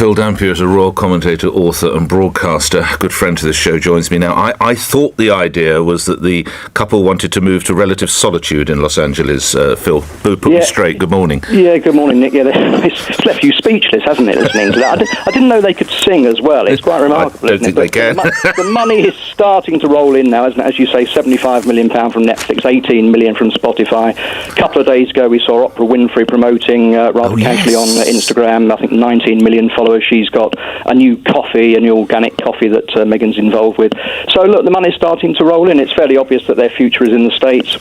Phil Dampier is a royal commentator, author and broadcaster. A good friend to this show joins me now. I thought the idea was that the couple wanted to move to relative solitude in Los Angeles. Phil, put me straight. Good morning. Yeah, good morning, Nick. Yeah, it's left you speechless, hasn't it, listening to that? I didn't know they could sing as well. It's quite remarkable. I don't think they can. The money is starting to roll in now, isn't it? As you say, £75 million from Netflix, £18 million from Spotify. A couple of days ago, we saw Oprah Winfrey promoting rather casually on Instagram. I think 19 million followers. She's got a new coffee, a new organic coffee that Meghan's involved with. So look, the money's starting to roll in. It's fairly obvious that their future is in the States.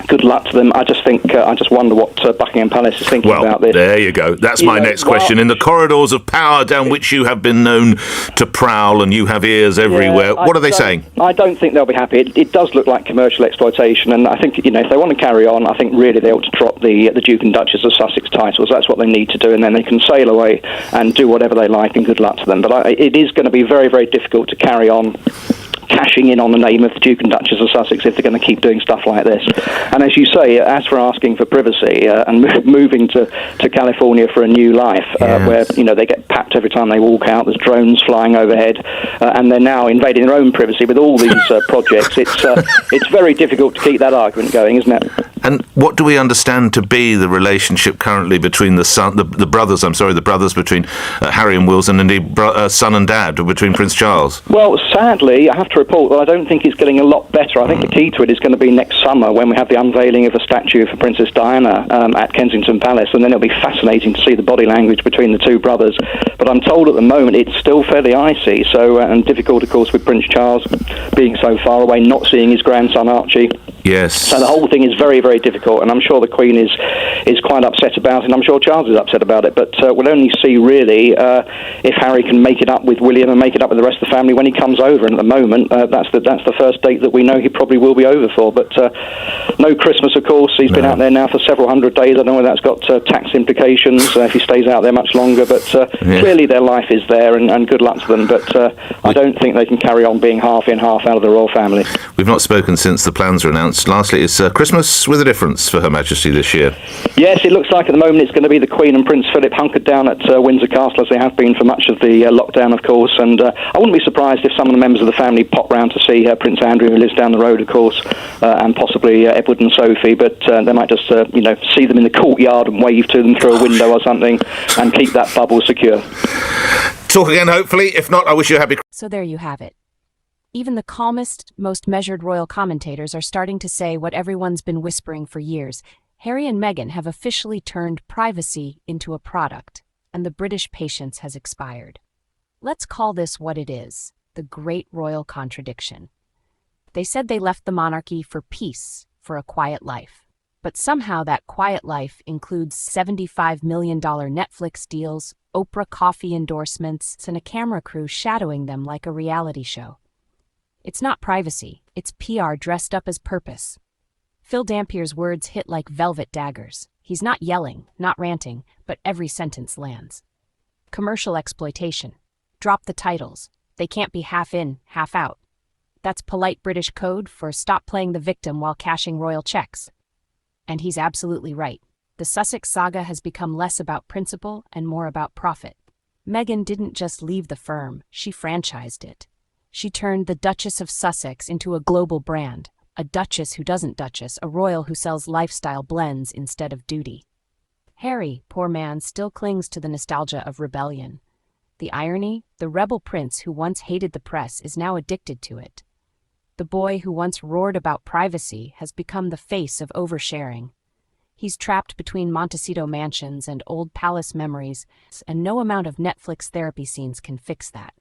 Good luck to them. I just wonder what Buckingham Palace is thinking about this. There you go. That's my next question. In the corridors of power down which you have been known to prowl and you have ears everywhere, what are they saying? I don't think they'll be happy. It does look like commercial exploitation, and I think, if they want to carry on, I think really they ought to drop the Duke and Duchess of Sussex titles. That's what they need to do, and then they can sail away and do whatever they like, and good luck to them. But it is going to be very, very difficult to carry on cashing in on the name of the Duke and Duchess of Sussex if they're going to keep doing stuff like this. And as you say, as for asking for privacy and moving to California for a new life, where they get papped every time they walk out, there's drones flying overhead, and they're now invading their own privacy with all these projects. It's very difficult to keep that argument going, isn't it? And what do we understand to be the relationship currently between the brothers between Harry and Wilson, and indeed son and dad between Prince Charles? Well, sadly, I have to report that I don't think it's getting a lot better. I think the key to it is going to be next summer when we have the unveiling of a statue for Princess Diana at Kensington Palace, and then it'll be fascinating to see the body language between the two brothers. But I'm told at the moment it's still fairly icy, and difficult, of course, with Prince Charles being so far away, not seeing his grandson Archie. Yes. So the whole thing is very, very difficult, and I'm sure the Queen is quite upset about it, and I'm sure Charles is upset about it, but we'll only see really if Harry can make it up with William and make it up with the rest of the family when he comes over, and at the moment that's the first date that we know he probably will be over for, but no Christmas, of course. He's been out there now for several hundred days. I don't know whether that's got tax implications if he stays out there much longer, but clearly their life is there, and good luck to them, but I don't think they can carry on being half in, half out of the royal family. We've not spoken since the plans were announced. Lastly, it's Christmas with a difference for Her Majesty this year. Yes, it looks like at the moment it's going to be the Queen and Prince Philip hunkered down at Windsor Castle, as they have been for much of the lockdown, of course, and I wouldn't be surprised if some of the members of the family pop round to see Prince Andrew, who lives down the road, of course, and possibly Edward and Sophie, but they might just see them in the courtyard and wave to them through a window or something and keep that bubble secure. Talk again, hopefully. If not, I wish you a happy... So there you have it. Even the calmest, most measured royal commentators are starting to say what everyone's been whispering for years. Harry and Meghan have officially turned privacy into a product, and the British patience has expired. Let's call this what it is, the great royal contradiction. They said they left the monarchy for peace, for a quiet life. But somehow that quiet life includes $75 million Netflix deals, Oprah coffee endorsements, and a camera crew shadowing them like a reality show. It's not privacy, it's PR dressed up as purpose. Phil Dampier's words hit like velvet daggers. He's not yelling, not ranting, but every sentence lands. Commercial exploitation. Drop the titles. They can't be half in, half out. That's polite British code for stop playing the victim while cashing royal checks. And he's absolutely right. The Sussex saga has become less about principle and more about profit. Meghan didn't just leave the firm, she franchised it. She turned the Duchess of Sussex into a global brand, a duchess who doesn't duchess, a royal who sells lifestyle blends instead of duty. Harry, poor man, still clings to the nostalgia of rebellion. The irony, the rebel prince who once hated the press is now addicted to it. The boy who once roared about privacy has become the face of oversharing. He's trapped between Montecito mansions and old palace memories, and no amount of Netflix therapy scenes can fix that.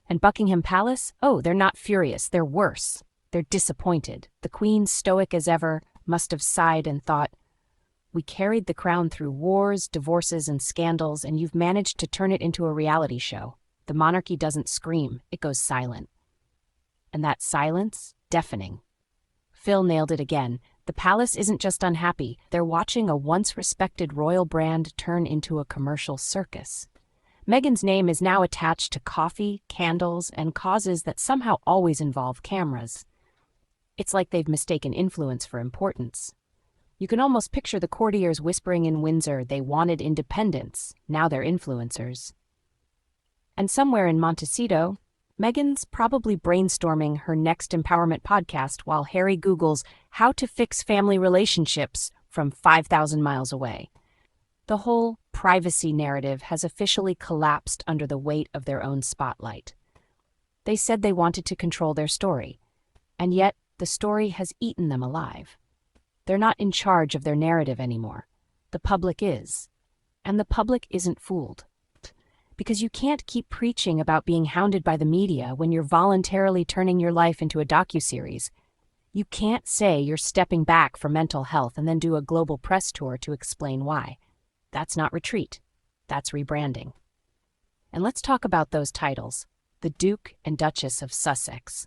And Buckingham Palace? Oh, they're not furious, they're worse. They're disappointed. The Queen, stoic as ever, must have sighed and thought, "We carried the crown through wars, divorces, and scandals, and you've managed to turn it into a reality show. The monarchy doesn't scream, it goes silent." And that silence? Deafening. Phil nailed it again. The palace isn't just unhappy, they're watching a once-respected royal brand turn into a commercial circus. Meghan's name is now attached to coffee, candles, and causes that somehow always involve cameras. It's like they've mistaken influence for importance. You can almost picture the courtiers whispering in Windsor they wanted independence, now they're influencers. And somewhere in Montecito, Meghan's probably brainstorming her next empowerment podcast while Harry Googles how to fix family relationships from 5,000 miles away. The whole privacy narrative has officially collapsed under the weight of their own spotlight. They said they wanted to control their story, and yet the story has eaten them alive. They're not in charge of their narrative anymore. The public is. And the public isn't fooled. Because you can't keep preaching about being hounded by the media when you're voluntarily turning your life into a docuseries. You can't say you're stepping back for mental health and then do a global press tour to explain why. That's not retreat. That's rebranding. And let's talk about those titles. The Duke and Duchess of Sussex.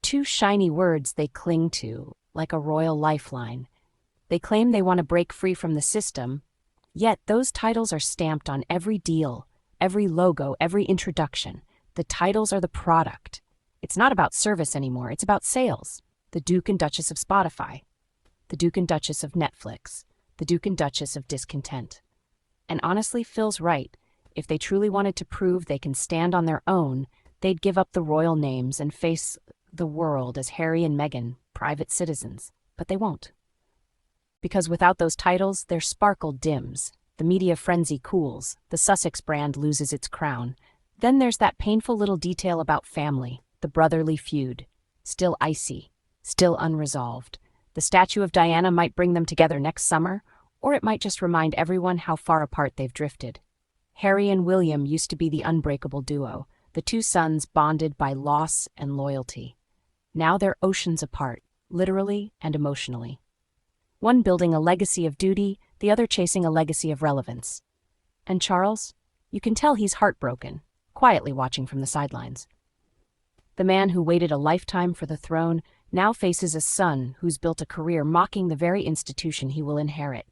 Two shiny words they cling to, like a royal lifeline. They claim they want to break free from the system, yet those titles are stamped on every deal, every logo, every introduction. The titles are the product. It's not about service anymore, it's about sales. The Duke and Duchess of Spotify. The Duke and Duchess of Netflix. The Duke and Duchess of Discontent. And honestly, Phil's right. If they truly wanted to prove they can stand on their own, they'd give up the royal names and face the world as Harry and Meghan, private citizens. But they won't. Because without those titles, their sparkle dims. The media frenzy cools. The Sussex brand loses its crown. Then there's that painful little detail about family, the brotherly feud. Still icy, still unresolved. The statue of Diana might bring them together next summer, or it might just remind everyone how far apart they've drifted. Harry and William used to be the unbreakable duo, the two sons bonded by loss and loyalty. Now they're oceans apart, literally and emotionally. One building a legacy of duty, the other chasing a legacy of relevance. And Charles? You can tell he's heartbroken, quietly watching from the sidelines. The man who waited a lifetime for the throne now faces a son who's built a career mocking the very institution he will inherit.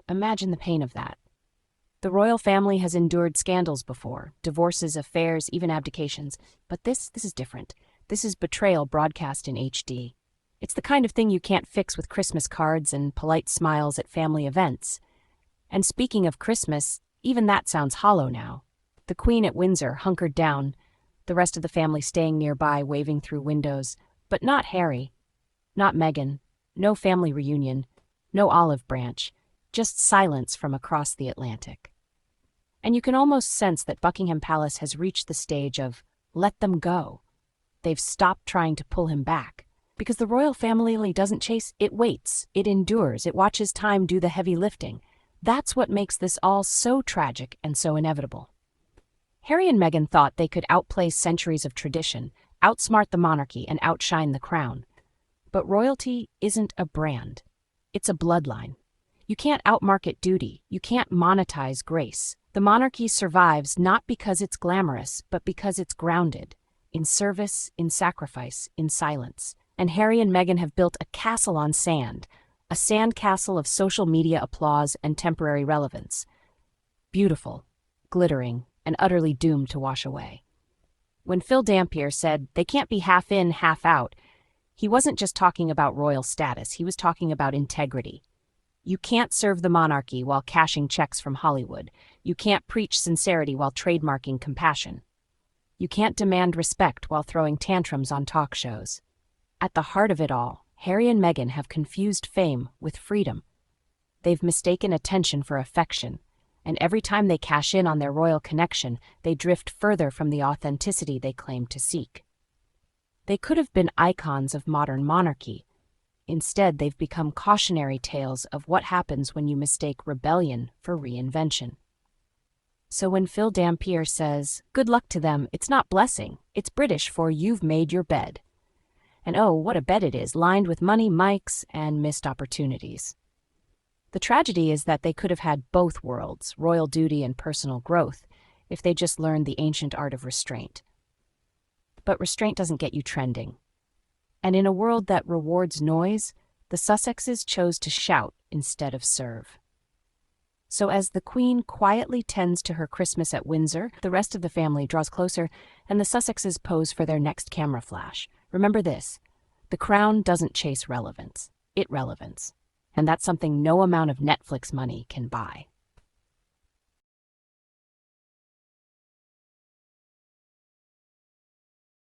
Imagine the pain of that. The royal family has endured scandals before, divorces, affairs, even abdications. But this is different. This is betrayal broadcast in HD. It's the kind of thing you can't fix with Christmas cards and polite smiles at family events. And speaking of Christmas, even that sounds hollow now. The Queen at Windsor hunkered down, the rest of the family staying nearby, waving through windows. But not Harry, not Meghan, no family reunion, no olive branch, just silence from across the Atlantic. And you can almost sense that Buckingham Palace has reached the stage of let them go. They've stopped trying to pull him back. Because the royal family doesn't chase, it waits, it endures, it watches time do the heavy lifting. That's what makes this all so tragic and so inevitable. Harry and Meghan thought they could outplay centuries of tradition, outsmart the monarchy, and outshine the crown. But royalty isn't a brand. It's a bloodline. You can't outmarket duty. You can't monetize grace. The monarchy survives not because it's glamorous, but because it's grounded. In service, in sacrifice, in silence. And Harry and Meghan have built a castle on sand. A sand castle of social media applause and temporary relevance. Beautiful, glittering, and utterly doomed to wash away. When Phil Dampier said they can't be half in, half out, he wasn't just talking about royal status, he was talking about integrity. You can't serve the monarchy while cashing checks from Hollywood. You can't preach sincerity while trademarking compassion. You can't demand respect while throwing tantrums on talk shows. At the heart of it all, Harry and Meghan have confused fame with freedom. They've mistaken attention for affection, and every time they cash in on their royal connection, they drift further from the authenticity they claim to seek. They could have been icons of modern monarchy. Instead, they've become cautionary tales of what happens when you mistake rebellion for reinvention. So when Phil Dampier says, "Good luck to them," it's not blessing, it's British for "you've made your bed." And oh, what a bed it is, lined with money, mics, and missed opportunities. The tragedy is that they could have had both worlds, royal duty and personal growth, if they just learned the ancient art of restraint. But restraint doesn't get you trending. And in a world that rewards noise, the Sussexes chose to shout instead of serve. So as the Queen quietly tends to her Christmas at Windsor, the rest of the family draws closer, and the Sussexes pose for their next camera flash. Remember this, the crown doesn't chase relevance, it relevance. And that's something no amount of Netflix money can buy.